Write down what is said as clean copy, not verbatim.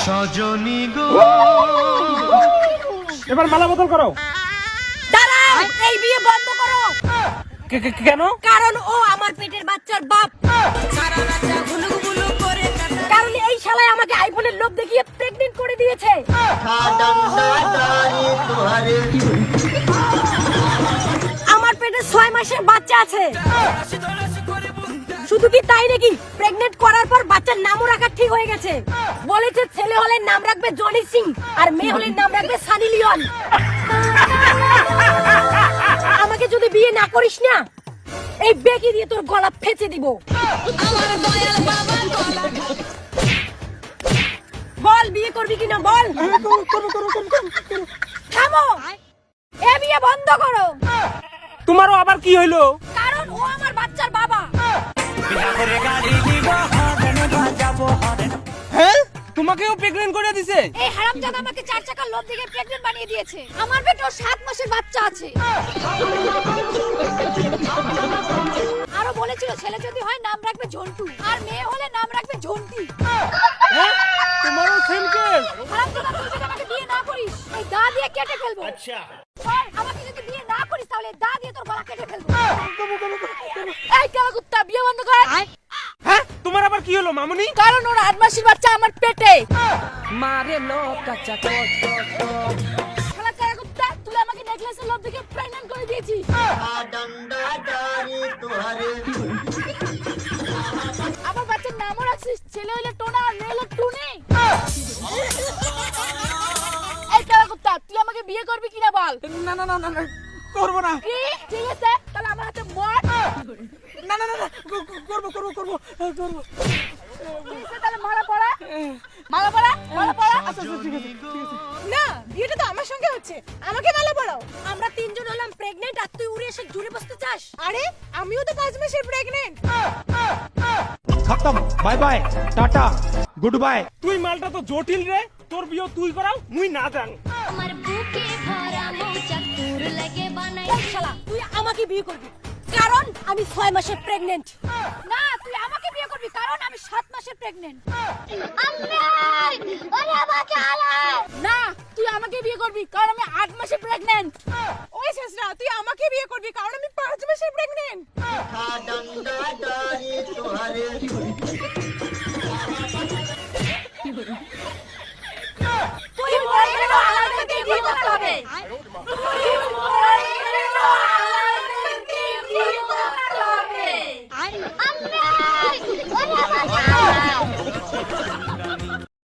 সজনী গো। এবার মালা বদল করো। দাঁড়াও, এই বিয়ে বন্ধ করো। কেন? কারণ ও আমার পেটের বাচ্চার বাপ। কারণ এই শালায় আমাকে আইফোনের লোভ দেখিয়ে প্রেগনেন্ট করে দিয়েছে। আমার পেটে 6 মাসের বাচ্চা আছে। শুধু কি তাই নাকি, প্রেগনেন্ট করার পর বাচ্চার নামও রাখা ঠিক হয়ে গেছে। বলেছে ছেলে হলে নাম রাখবে জনি সিং আর মেয়ে হলে নাম রাখবে সানি লিওন। আমাকে যদি বিয়ে না করিস না, এই বেকি দিয়ে তোর গলা ফেঁচে দিব। বল বিয়ে করবি কিনা বল। থামো, এ বিয়ে বন্ধ করো। তোমারও আবার কি হইলো? কারণ ও আমার বাচ্চার বাবা। হ্যাঁ, তোমাকেও প্রেগন্যান্ট করে দিছে? এই হারামজাদা আমাকে 4 চাকার লোভ দেখে প্রেগন্যান্ট বানিয়ে দিয়েছে। আমার পেটেও 7 মাসের বাচ্চা আছে। আরো বলেছিল ছেলে যদি হয় নাম রাখবে ঝন্টু আর মেয়ে হলে নাম রাখবে ঝন্টি। হ্যাঁ, তোমারও সেম কেস। হারামজাদা, তুই যদি আমাকে বিয়ে না করিস, এই দা দিয়ে কেটে ফেলবো। আচ্ছা, আমাকে যদি বিয়ে না করিস তাহলে দা দিয়ে তোর গলা কেটে ফেলবো। এই কালা কুত্তা, বিয়ে বন্ধ কর। হ্যাঁ, তোমার আবার কি হলো মামুনি? কারণ ওর 8 মাসের বাচ্চা আমার পেটে। মারে লোক কাচ্চা কট কট কট। শালা কালা কুত্তা, তুই আমাকে নেকলেসের লোভ দেখে প্রেগন্যান্ট করে দিয়েছিস। আমার বাচ্চার নামও রাখছিস, ছেলে হইলে টোনা আর মেয়ে হইলে টুনি। এই কালা কুত্তা, তুই আমাকে বিয়ে করবি কিনা বল। না না না না না, করবো না। কি? ঠিক আছে, তাহলে আমার হাতে মর। না না না না, করবো করবো করবো করবো। ঠিক আছে, তাহলে মালা পড়া। মালা পড়া, মালা পড়া। আচ্ছা আচ্ছা, ঠিক আছে ঠিক আছে। না, বিয়েটা তো আমার সঙ্গে হচ্ছে, আমাকে মালা পড়াও। আমরা 3 জন হলাম প্রেগন্যান্ট আর তুই উড়ে এসে জুড়ে বসতে চাস? আরে আমিও তো 5 মাসের প্রেগন্যান্ট। খতম, bye bye, tata, good bye. তুই মালটা তো জটিল রে, তোর বিয়ে তুই করাও, মুই না জান। আমার বুকে ভরা মৌচাক তোর লাগে বানাই। এই শালা, তুই আমাকে বিয়ে করবি কারণ আমি 6 মাসের প্রেগন্যান্ট। না, তুই আমাকে বিয়ে করবি কারণ আমি 7 মাসের প্রেগন্যান্ট। আম্মা ওরে আমাকে আলাই। না, তুই আমাকে বিয়ে করবি কারণ আমি 8 মাসের প্রেগন্যান্ট। ওই শেষরা, তুই আমাকে বিয়ে করবি কারণ আমি 5 মাসের প্রেগন্যান্ট। তুই বলে গেল আমাকে বিয়ে করতে হবে।